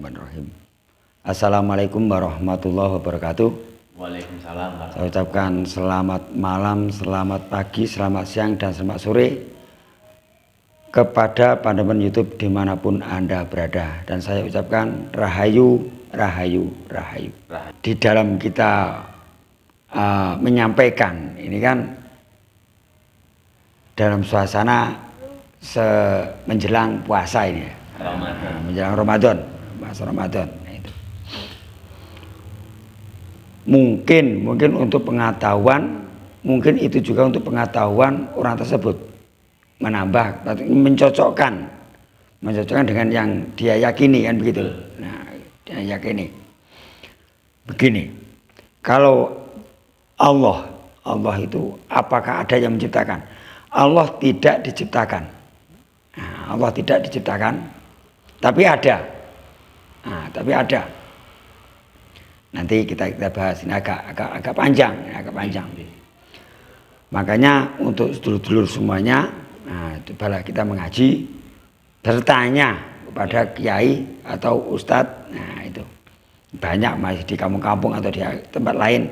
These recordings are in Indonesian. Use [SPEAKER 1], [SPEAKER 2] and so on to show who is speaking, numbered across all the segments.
[SPEAKER 1] Bismillahirrahmanirrahim. Assalamualaikum warahmatullahi wabarakatuh.
[SPEAKER 2] Waalaikumsalam.
[SPEAKER 1] Saya ucapkan selamat malam, selamat pagi, selamat siang, dan selamat sore kepada pandangan YouTube dimanapun Anda berada. Dan saya ucapkan rahayu, rahayu, rahayu. Di dalam kita menyampaikan ini kan dalam suasana menjelang puasa ini ya. Menjelang Ramadan, masa Ramadan. Mungkin untuk pengetahuan, mungkin itu juga untuk pengetahuan orang tersebut, menambah, mencocokkan dengan yang dia yakini kan begitu. Nah, dia yakini. Begini, kalau Allah itu apakah ada yang menciptakan? Allah tidak diciptakan. Nah, Allah tidak diciptakan. Tapi ada. Nah, tapi ada. Nanti kita bahas, ini agak panjang, Makanya untuk sedulur-sedulur semuanya, nah, cobalah kita mengaji, bertanya kepada kiai atau ustadz. Nah, itu banyak masih di kampung-kampung atau di tempat lain.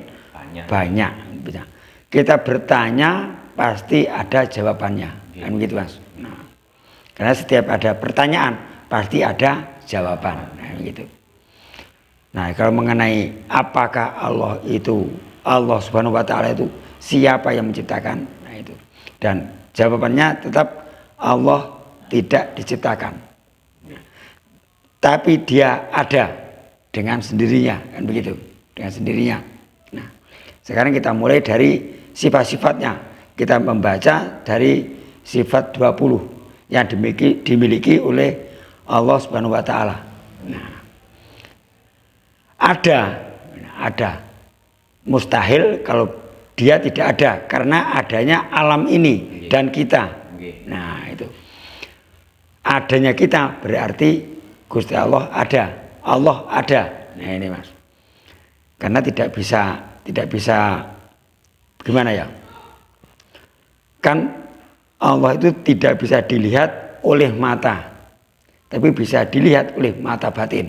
[SPEAKER 1] Banyak. Kita bertanya pasti ada jawabannya. Kan begitu, Mas. Nah, karena setiap ada pertanyaan pasti ada jawaban. Nah, begitu. Nah, kalau mengenai apakah Allah Subhanahu wa taala itu siapa yang menciptakan? Nah, itu. Dan jawabannya tetap Allah tidak diciptakan. Tapi dia ada dengan sendirinya, kan begitu? Dengan sendirinya. Nah, sekarang kita mulai dari sifat-sifatnya. Kita membaca dari sifat 20 yang dimiliki oleh Allah Subhanahu wa taala. Nah, ada mustahil kalau dia tidak ada karena adanya alam ini dan kita. Nah, itu. Adanya kita berarti Gusti Allah ada. Allah ada. Nah, ini Mas. Karena tidak bisa gimana ya? Kan Allah itu tidak bisa dilihat oleh mata. Tapi bisa dilihat oleh mata batin.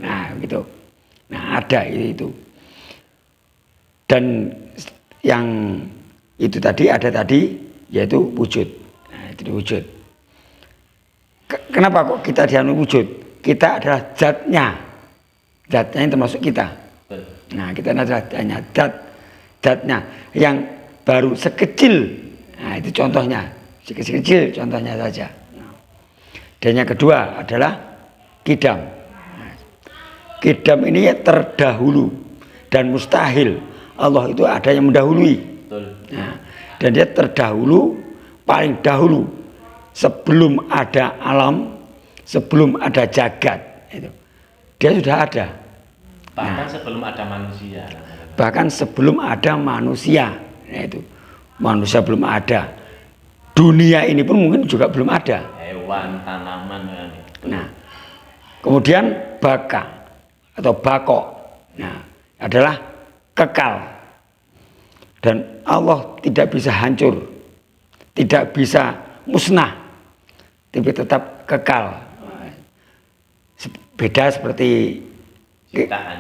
[SPEAKER 1] Nah, gitu. Nah, ada itu. Dan yang itu tadi ada tadi yaitu wujud. Nah, itu wujud. Kenapa kok kita dianu wujud? Kita adalah zatnya. Zatnya yang termasuk kita. Nah, kita adalah zatnya yang baru sekecil. Nah, itu contohnya. Sekecil contohnya saja. Dan yang kedua adalah kidam. Kidam ini terdahulu dan mustahil Allah itu ada yang mendahului. Nah, dan dia terdahulu, paling dahulu sebelum ada alam, sebelum ada jagat. Itu. Dia sudah ada.
[SPEAKER 2] Bahkan sebelum ada manusia.
[SPEAKER 1] Bahkan sebelum ada manusia. Nah, itu manusia belum ada. Dunia ini pun mungkin juga belum ada.
[SPEAKER 2] Hewan, tanaman.
[SPEAKER 1] Nah, kemudian baka atau bako, nah, adalah kekal. Dan Allah tidak bisa hancur, tidak bisa musnah, tapi tetap kekal. Beda seperti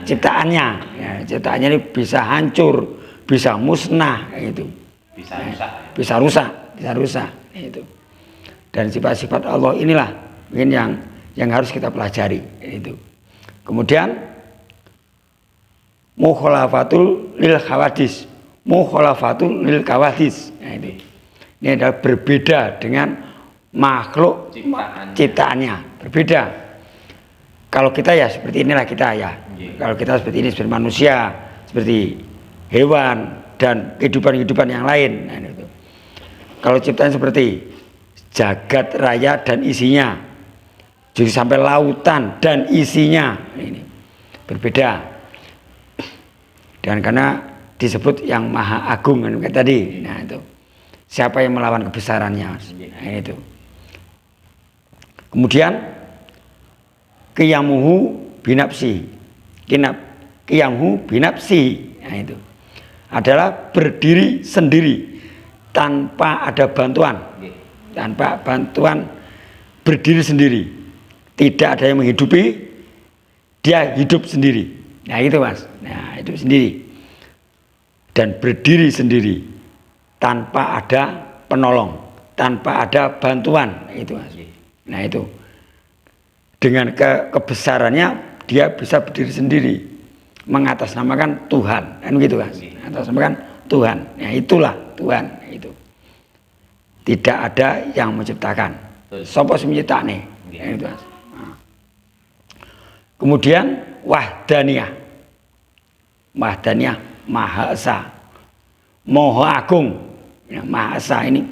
[SPEAKER 1] ciptaannya. Ya, ciptaannya ini bisa hancur, bisa musnah, gitu. Bisa rusak. Itu. Dan sifat-sifat Allah inilah mungkin yang harus kita pelajari. Itu. Kemudian mukhalafatul lil khawadis, mukhalafatul lil kawadis. Nah, ini adalah berbeda dengan makhluk ciptaannya. Berbeda. Kalau kita ya seperti inilah kita ya. Kalau kita seperti ini, seperti manusia, seperti hewan dan kehidupan yang lain. Nah, itu. Kalau ciptaan seperti jagat raya dan isinya, jadi sampai lautan dan isinya, ini berbeda. Dan karena disebut yang maha agung kan tadi. Nah, itu siapa yang melawan kebesarannya? Nah, itu. Kemudian qiyamuhu binafsi, qiyamuhu binafsi. Nah, itu adalah berdiri sendiri tanpa ada bantuan. Tanpa bantuan, berdiri sendiri. Tidak ada yang menghidupi, dia hidup sendiri. Nah itu Mas, nah hidup sendiri dan berdiri sendiri tanpa ada penolong, tanpa ada bantuan, itu Mas. Nah itu dengan kebesarannya dia bisa berdiri sendiri, mengatasnamakan Tuhan, kan gitu Mas. Mengatasnamakan Tuhan. Nah itulah Tuhan itu. Tidak ada yang menciptakan. Sapa sing menciptakne? Itu Mas. Kemudian wahdaniyah. Wahdaniyah Maha Esa. Maha Agung. Ya, Maha Esa ini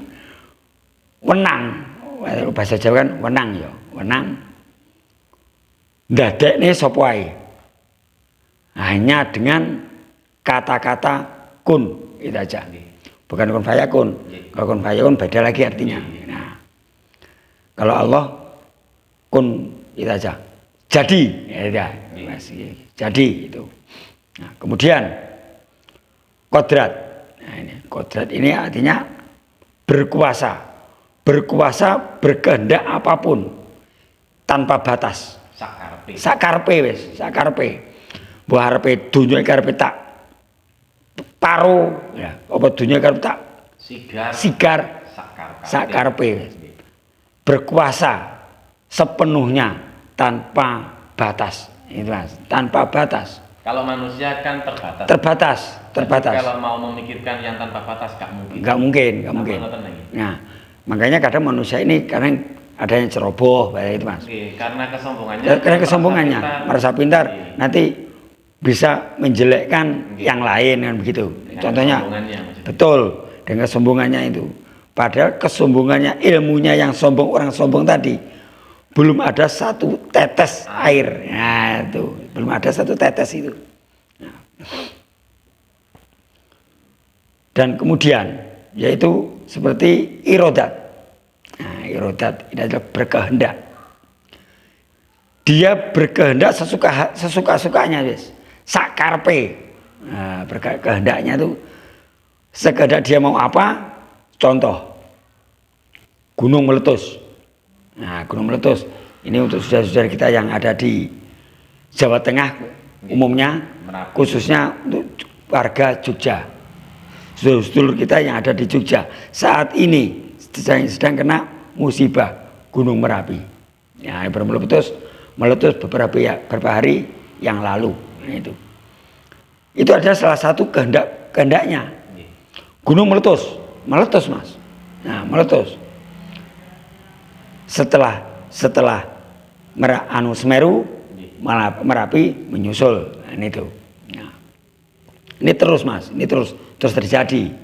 [SPEAKER 1] wenang. Bahasa Jawa kan wenang ya, wenang. Ndadekne sapa wae. Hanya dengan kata-kata kun itu aja. Bukan kun fayakun. Kalau kun fayakun beda lagi artinya. Nah, kalau Allah kun itu aja. Jadi, ya, jadi itu. Nah, kemudian kodrat. Nah, ini kodrat ini artinya berkuasa, berkuasa berkehendak apapun tanpa batas. Sakarpe wis, sakarpe. Mbok arepe dunya karepe tak paro, ya, apa dunya karepe tak sigar sakarpe. Berkuasa sepenuhnya tanpa batas. Itu Mas, tanpa batas.
[SPEAKER 2] Kalau manusia kan terbatas.
[SPEAKER 1] Terbatas.
[SPEAKER 2] Kalau mau memikirkan yang tanpa batas gak mungkin.
[SPEAKER 1] Gak mungkin. Nah, makanya kadang manusia ini kadang ada yang ceroboh, itu Mas. Karena kesombongannya, merasa pintar, nanti bisa menjelekkan yang lain kan begitu. Contohnya, betul dengan kesombongannya itu. Padahal kesombongannya, ilmunya yang sombong, orang sombong tadi belum ada satu tetes air. Nah, itu belum ada satu tetes itu. Nah. Dan kemudian yaitu seperti irodat. Nah, irodat ini adalah berkehendak. Dia berkehendak sesuka-sukanya, guys. Sakarpe. Nah, berkehendaknya itu sekedar dia mau apa? Contoh, gunung meletus. Nah, gunung meletus ini untuk saudara-saudara kita yang ada di Jawa Tengah umumnya, khususnya untuk warga Jogja. Saudara-saudara kita yang ada di Jogja saat ini sedang kena musibah gunung Merapi. Ya, baru meletus beberapa hari yang lalu. Nah, itu adalah salah satu kehendaknya. Gunung meletus Mas. Nah, meletus. Setelah Semeru Merapi menyusul. Nah, itu. Nah, ini terus Mas, ini terus terjadi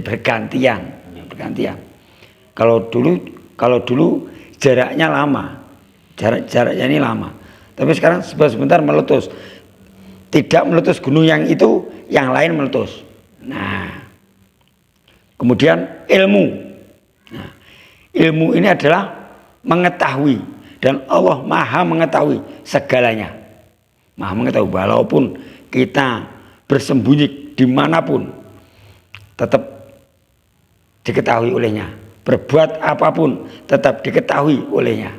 [SPEAKER 1] bergantian. Kalau dulu jaraknya lama, jaraknya ini lama. Tapi sekarang sebentar meletus. Tidak meletus gunung yang itu, yang lain meletus. Nah, kemudian ilmu. Nah, ilmu ini adalah mengetahui, dan Allah Maha mengetahui segalanya. Maha mengetahui, walaupun kita bersembunyi dimanapun, tetap diketahui olehnya. Berbuat apapun tetap diketahui olehnya.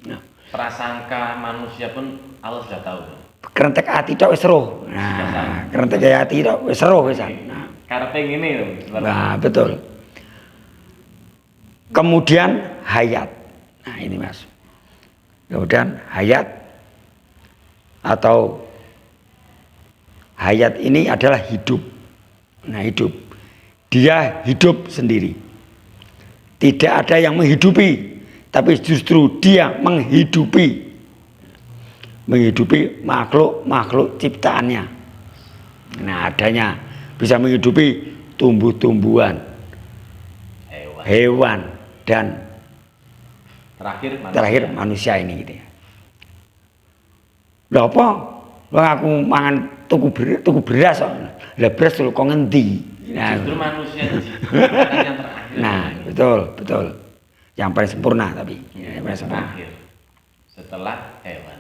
[SPEAKER 1] Nah,
[SPEAKER 2] prasangka manusia pun Allah sudah tahu.
[SPEAKER 1] Kerentek hati tok wis roh. Nah, kerentek hati tok wis roh wis. Nah,
[SPEAKER 2] karepe ngene lho.
[SPEAKER 1] Nah, betul. Kemudian hayat. Nah, ini Mas. Kemudian hayat atau hayat ini adalah hidup. Nah, hidup. Dia hidup sendiri. Tidak ada yang menghidupi, tapi justru dia menghidupi makhluk ciptaannya. Nah, adanya bisa menghidupi tumbuh-tumbuhan, hewan dan terakhir manusia ini gitu ya. Lha apa? Wong aku mangan tuku beras kok. Lah beras lho kok ngendi? Nah,
[SPEAKER 2] justru manusia yang terakhir.
[SPEAKER 1] Nah, betul. Yang paling sempurna tapi yang paling sempurna.
[SPEAKER 2] Setelah hewan.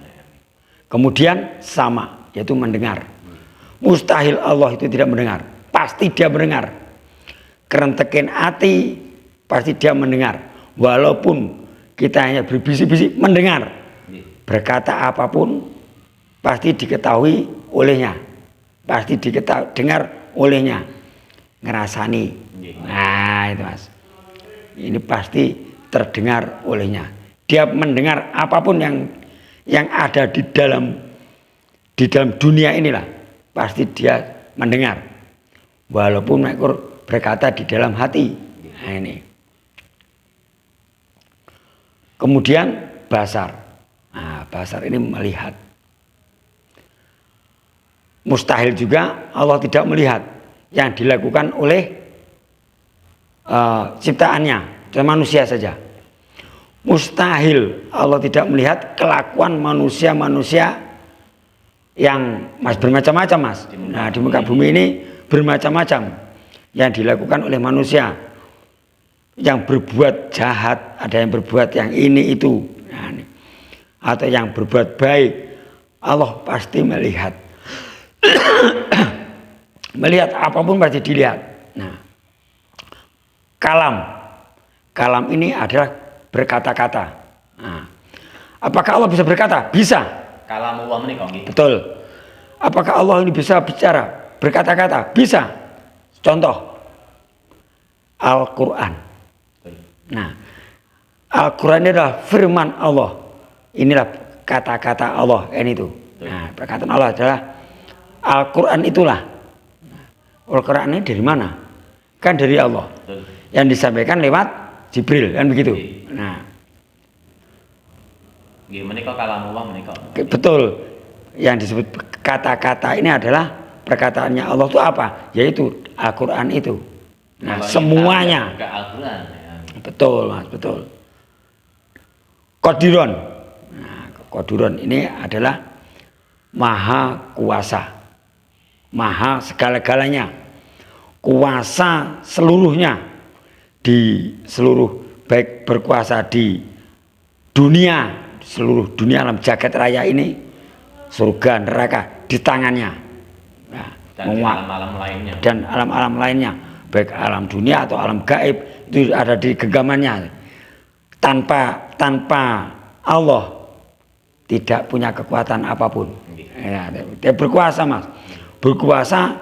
[SPEAKER 1] Kemudian sama, yaitu mendengar. Mustahil Allah itu tidak mendengar. Pasti dia mendengar. Kerentekin hati, pasti dia mendengar. Walaupun kita hanya berbisik-bisik mendengar. Berkata apapun, pasti diketahui olehnya, pasti dengar olehnya, ngerasani. Nah itu Mas, ini pasti terdengar olehnya. Dia mendengar apapun yang ada di dalam dunia inilah, pasti dia mendengar, walaupun mereka berkata di dalam hati. Nah ini. Kemudian basar. Nah, basar ini melihat. Mustahil juga Allah tidak melihat yang dilakukan oleh ciptaannya, dan manusia saja. Mustahil Allah tidak melihat kelakuan manusia-manusia yang bermacam-macam Mas. Nah di muka bumi ini bermacam-macam yang dilakukan oleh manusia, yang berbuat jahat, ada yang berbuat yang ini itu, nah, atau yang berbuat baik, Allah pasti melihat. Melihat apapun pasti dilihat. Nah, kalam ini adalah berkata-kata. Nah, apakah Allah bisa berkata? Bisa.
[SPEAKER 2] Kalam Allah menika nggih.
[SPEAKER 1] Betul. Apakah Allah ini bisa bicara, berkata-kata? Bisa. Contoh Al-Quran. Nah, Al-Quran ini adalah firman Allah. Inilah kata-kata Allah. Ini itu. Nah, perkataan Allah adalah Al-Quran itulah. Al-Quran ini dari mana? Kan dari Allah. Yang disampaikan lewat Jibril, kan begitu. Nah,
[SPEAKER 2] menika kalam Allah menika.
[SPEAKER 1] betul. Yang disebut kata-kata ini adalah perkataannya Allah itu apa? Yaitu Al-Quran itu. Nah, semuanya.
[SPEAKER 2] Al-Quran.
[SPEAKER 1] Betul Mas, betul. Qadiron. Nah, Qadiron ini adalah maha kuasa, maha segala-galanya, kuasa seluruhnya, di seluruh, baik berkuasa di dunia, seluruh dunia alam jagat raya ini, surga neraka di tangannya. Nah, dan alam-alam lainnya, baik alam dunia atau alam gaib, itu ada di genggamannya. Tanpa Allah tidak punya kekuatan apapun. Ya, dia berkuasa Mas, berkuasa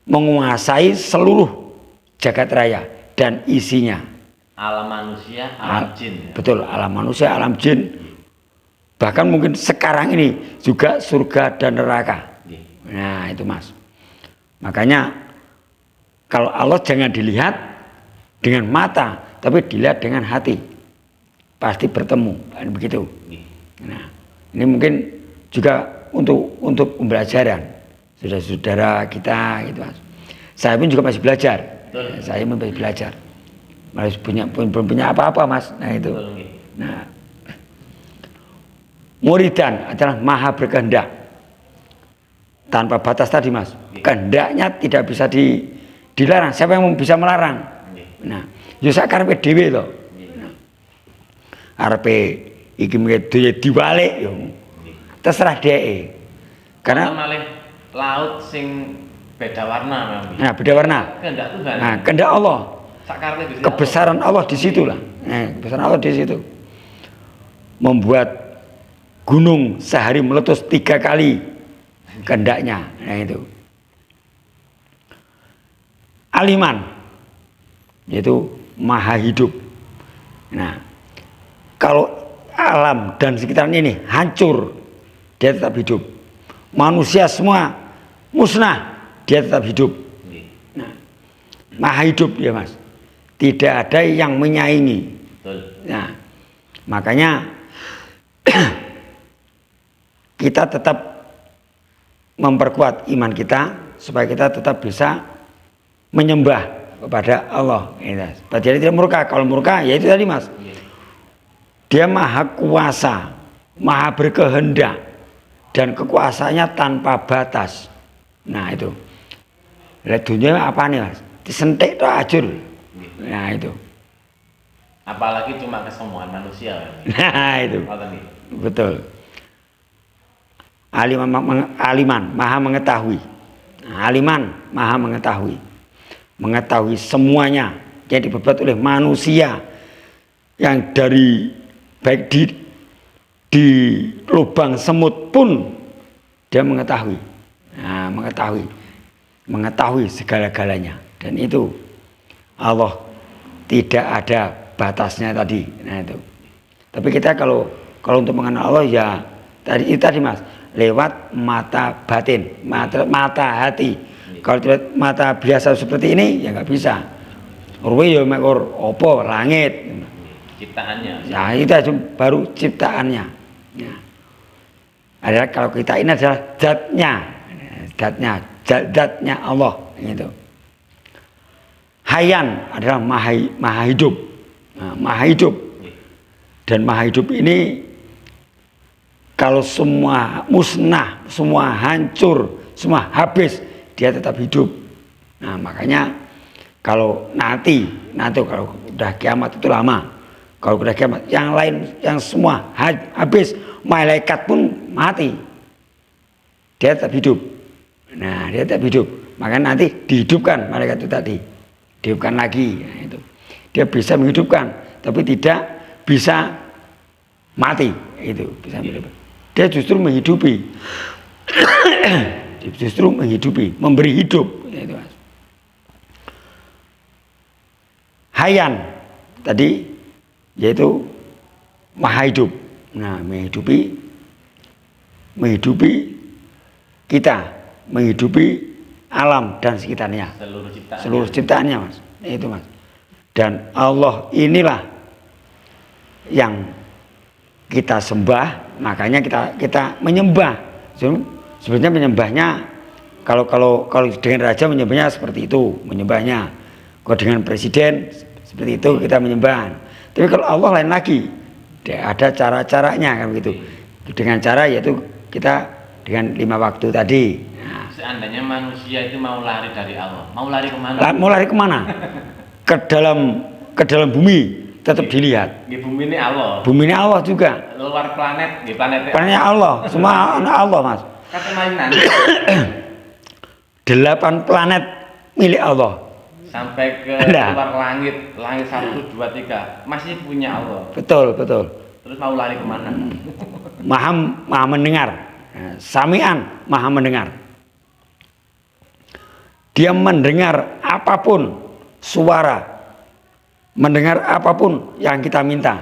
[SPEAKER 1] menguasai seluruh jagat raya dan isinya.
[SPEAKER 2] Alam manusia, alam jin. Ya?
[SPEAKER 1] Betul, alam manusia, alam jin. Bahkan mungkin sekarang ini juga surga dan neraka. Nah itu Mas. Makanya kalau Allah jangan dilihat dengan mata, tapi dilihat dengan hati. Pasti bertemu, begitu. Nah, ini mungkin juga untuk pembelajaran saudara-saudara kita, gitu Mas. Saya pun juga masih belajar. Saya pun masih belajar. Masih belum punya apa-apa Mas. Nah itu. Nah, muridan adalah maha berkehendak tanpa batas tadi Mas. Kehendaknya tidak bisa dilarang. Siapa yang bisa melarang? Nah, yo sak karepe dhewe to. Arepe iki mrene diwalik yo. Terserah dheke. Karena
[SPEAKER 2] malih laut sing beda warna memang.
[SPEAKER 1] Nah, beda warna.
[SPEAKER 2] Kehendak Tuhan.
[SPEAKER 1] Nah, kehendak Allah.
[SPEAKER 2] Sakarepe Gusti
[SPEAKER 1] kebesaran Allah di situlah. Nah, kebesaran Allah di situ. Membuat gunung sehari meletus 3 kali kehendaknya. Nah itu. Aliman, yaitu maha hidup. Nah, kalau alam dan sekitarnya ini hancur, dia tetap hidup. Manusia semua musnah, dia tetap hidup. Nah, maha hidup dia Mas. Tidak ada yang menyaingi. Nah, makanya kita tetap memperkuat iman kita supaya kita tetap bisa menyembah kepada Allah. Jadi tidak murka. Kalau murka ya itu tadi Mas. Dia maha kuasa, maha berkehendak, dan kekuasaannya tanpa batas. Nah itu. Lihat dunia apa nih Mas? Disentik tuh ajur. Nah itu.
[SPEAKER 2] Apalagi cuma kesombongan manusia.
[SPEAKER 1] Nah itu. Betul. Aliman, maha mengetahui. Aliman, maha mengetahui. Mengetahui semuanya yang diperbuat oleh manusia, yang dari baik di lubang semut pun Dia mengetahui. Nah, mengetahui segala-galanya. Dan itu Allah tidak ada batasnya tadi. Nah itu. Tapi kita kalau untuk mengenal Allah ya tadi Mas, lewat mata batin, mata hati. Kalau lewat mata biasa seperti ini ya nggak bisa. Ruwe ya mekor opo langit.
[SPEAKER 2] Ciptaannya.
[SPEAKER 1] Ya itu baru ciptaannya. Ya. Adalah kalau kita ini adalah zatnya Allah gitu. Hayan adalah maha hidup. Nah, maha hidup. Dan maha hidup ini kalau semua musnah, semua hancur, semua habis, dia tetap hidup. Nah, makanya kalau nanti kalau udah kiamat itu lama. Kalau udah kiamat, yang lain yang semua habis, malaikat pun mati. Dia tetap hidup. Nah, dia tetap hidup. Maka nanti dihidupkan malaikat itu tadi. Dihidupkan lagi. Nah, itu. Dia bisa menghidupkan, tapi tidak bisa mati. Itu bisa menghidupkan. Dia justru menghidupi. Dia justru menghidupi, memberi hidup. Itu, Mas. Hayan tadi yaitu maha hidup. Nah, menghidupi kita, menghidupi alam dan sekitarnya, seluruh ciptaannya, Mas. Itu, Mas. Dan Allah inilah yang kita sembah, makanya kita menyembah. Sebenarnya menyembahnya kalau dengan raja menyembahnya seperti itu, menyembahnya. Kalau dengan presiden seperti itu kita menyembah. Tapi kalau Allah lain lagi, ada cara-caranya kan begitu. Dengan cara yaitu kita dengan 5 waktu tadi. Nah,
[SPEAKER 2] seandainya manusia itu mau lari dari Allah, mau lari kemana?
[SPEAKER 1] Mau lari kemana? ke dalam bumi tetap dilihat.
[SPEAKER 2] Di bumi ini Allah.
[SPEAKER 1] Bumi ini Allah juga.
[SPEAKER 2] Luar planet, di planetnya.
[SPEAKER 1] Planetnya Allah, semua anak Allah, Mas.
[SPEAKER 2] Kata mainan.
[SPEAKER 1] 8 planet milik Allah.
[SPEAKER 2] Sampai ke luar langit 1, 2, 3 masih punya Allah.
[SPEAKER 1] Betul.
[SPEAKER 2] Terus mau lari kemana?
[SPEAKER 1] Maha mendengar. Sami'an, maha mendengar. Dia mendengar apapun suara, mendengar apapun yang kita minta.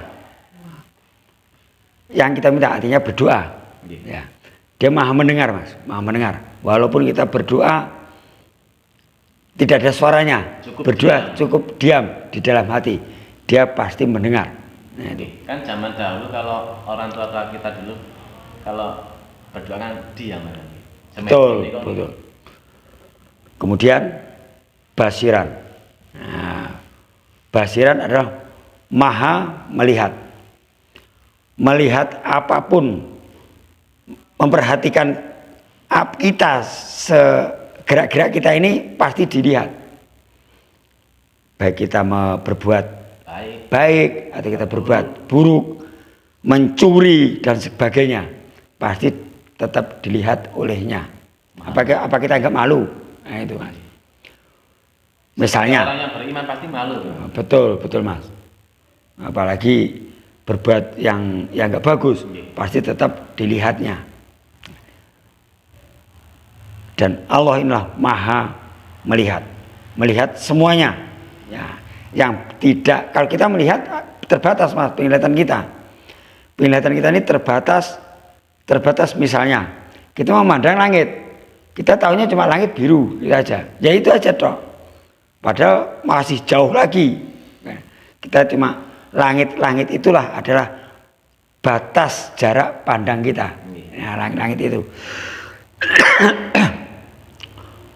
[SPEAKER 1] Yang kita minta artinya berdoa. Ya. Dia maha mendengar, Mas, maha mendengar. Walaupun kita berdoa tidak ada suaranya, cukup diam di dalam hati, dia pasti mendengar. Nah, itu.
[SPEAKER 2] Kan zaman dahulu kalau orang tua kita dulu kalau berdoa kan diam.
[SPEAKER 1] Betul. Kemudian basiran. Nah, basiran adalah maha melihat. Melihat apapun, memperhatikan kita gerak-gerak kita ini pasti dilihat. Baik kita berbuat baik atau kita berbuat buruk, mencuri dan sebagainya, pasti tetap dilihat olehnya. Apa kita enggak malu? Nah, itu, Mas. Misalnya
[SPEAKER 2] orang yang beriman pasti malu.
[SPEAKER 1] Betul, Mas. Apalagi berbuat yang enggak bagus, pasti tetap dilihatnya. Dan Allah inilah maha melihat semuanya. Ya, yang tidak, kalau kita melihat terbatas, Mas, penglihatan kita. Penglihatan kita ini terbatas misalnya kita memandang langit, kita tahunya cuma langit biru, itu aja. Ya itu aja toh. Padahal masih jauh lagi. Nah, kita cuma langit itulah adalah batas jarak pandang kita. Nah, langit itu.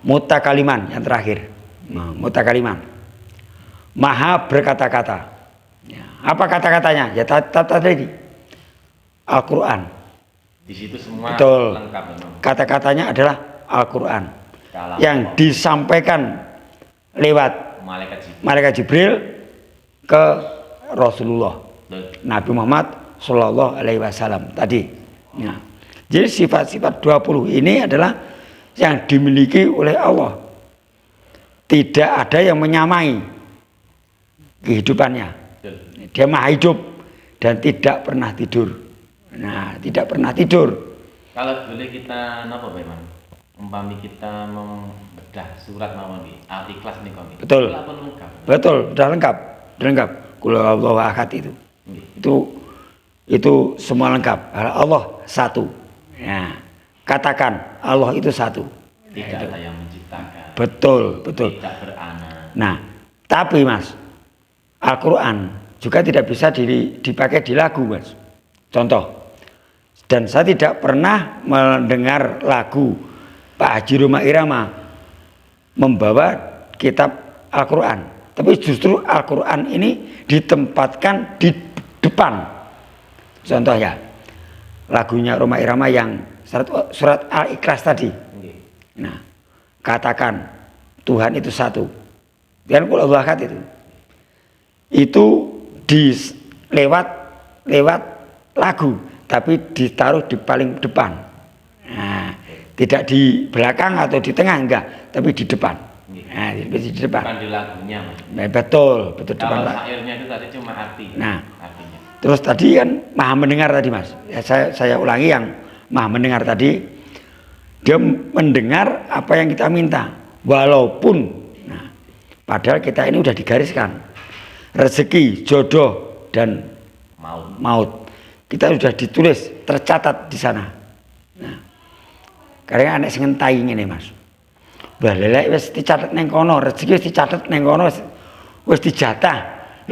[SPEAKER 1] Mutakaliman yang terakhir. Mutakaliman. Maha berkata-kata. Ya, apa kata-katanya? Ya tadi Al-Quran.
[SPEAKER 2] Di situ semua
[SPEAKER 1] betul.
[SPEAKER 2] Lengkap.
[SPEAKER 1] Kata-katanya adalah Al-Quran. Yang disampaikan lewat Malaikat Jibril ke Rasulullah Nabi Muhammad Shallallahu Alaihi Wasallam tadi. Ya. Jadi sifat-sifat 20 ini adalah yang dimiliki oleh Allah. Tidak ada yang menyamai kehidupannya. Dia maha hidup dan tidak pernah tidur. Nah, tidak pernah tidur.
[SPEAKER 2] Kalau boleh kita napa Pak Iman? Umpami kita membedah surat mawon iki, Al-Ikhlas nika nggih.
[SPEAKER 1] Betul.
[SPEAKER 2] Kula pun lengkap.
[SPEAKER 1] Betul, sudah lengkap. Sudah lengkap. Qul huwallahu ahad itu.
[SPEAKER 2] Nggih.
[SPEAKER 1] Itu semua lengkap. Allah satu. Ya. Katakan Allah itu satu.
[SPEAKER 2] Tidak ada yang menciptakan.
[SPEAKER 1] Betul, betul.
[SPEAKER 2] Tidak beranak.
[SPEAKER 1] Nah, tapi Mas, Al-Quran juga tidak bisa dipakai di lagu, Mas. Contoh. Dan saya tidak pernah mendengar lagu Pak Haji Rhoma Irama membawa kitab Al-Quran. Tapi justru Al-Quran ini ditempatkan di depan. Contoh ya, lagunya Rhoma Irama yang surat Al-Ikhlas tadi.
[SPEAKER 2] Nggih.
[SPEAKER 1] Nah, katakan Tuhan itu satu. Dan Qul huwallahu ahad itu lewat lagu, tapi ditaruh di paling depan. Nah, tidak di belakang atau di tengah enggak, tapi di depan. Nah, di depan.
[SPEAKER 2] Bukan di lagunya, Mas.
[SPEAKER 1] Nah, betul depan,
[SPEAKER 2] Kalau
[SPEAKER 1] Pak.
[SPEAKER 2] syairnya itu tadi cuma arti.
[SPEAKER 1] Nah,
[SPEAKER 2] artinya.
[SPEAKER 1] terus tadi kan maha mendengar tadi, Mas. Ya, saya ulangi yang maha mendengar tadi. Dia mendengar apa yang kita minta, walaupun, nah, padahal kita ini udah digariskan rezeki, jodoh, dan maut. Kita sudah ditulis, tercatat di sana. Nah, karena anak sing entai ngene, Mas. Wah, lelek wis dicatet neng kono, rezeki wis dicatet neng kono, wis dijatah.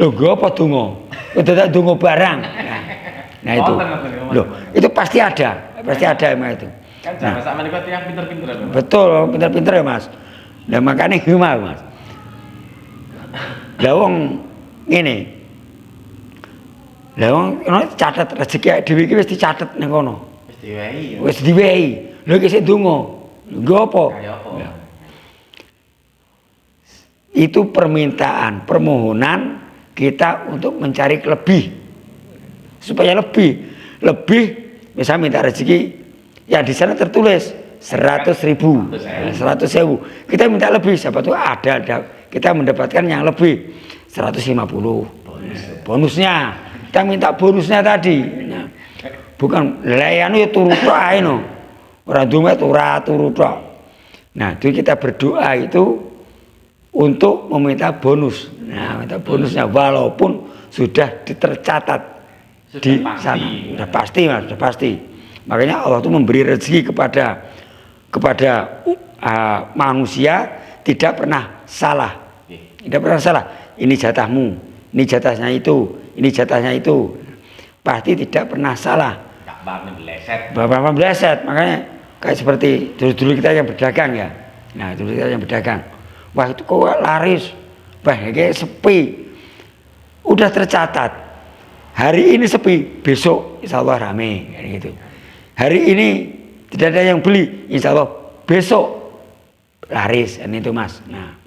[SPEAKER 1] Lho, nggo apa donga? Udah donga barang. Nah itu. Loh, itu pasti ada emang itu.
[SPEAKER 2] Kan jangan sama niku yang pinter-pinter ya, Mas.
[SPEAKER 1] Betul, pinter-pinter ya, Mas. Nah, makanya gimana, Mas? Lah wong ngene. Lah wong catet rezeki dhewe iki wis dicatet ning kono.
[SPEAKER 2] Wis diwehi ya.
[SPEAKER 1] Wis diwehi. Lho iki sik donga. Nggo apa?
[SPEAKER 2] Kayak apa?
[SPEAKER 1] Ya. Itu permintaan, permohonan kita untuk mencari lebih. Supaya lebih misalnya minta rezeki ya di sana tertulis 100.000, 100.000. Kita minta lebih, siapa tuh ada kita mendapatkan yang lebih 150. Bonusnya. Kita minta bonusnya tadi. Nah, bukan layanu ya turu tok ae no. Ora dume turu tok. Nah, itu kita berdoa itu untuk meminta bonus. Nah, minta bonusnya walaupun sudah tercatat di sana. Sudah pasti, Mas, sudah pasti. Makanya Allah itu memberi rezeki kepada manusia tidak pernah salah. Tidak pernah salah. Ini jatahmu, ini jatahnya itu, ini jatahnya itu. Pasti tidak pernah salah. Bapak meleset. Makanya kayak seperti dulu kita yang berdagang ya. Nah, dulu kita yang berdagang. Wah, itu kok laris. Wah, kayak sepi. Udah tercatat. Hari ini sepi, besok insya Allah rame, gitu. Hari ini tidak ada yang beli, insya Allah besok laris, ini itu, Mas. Nah.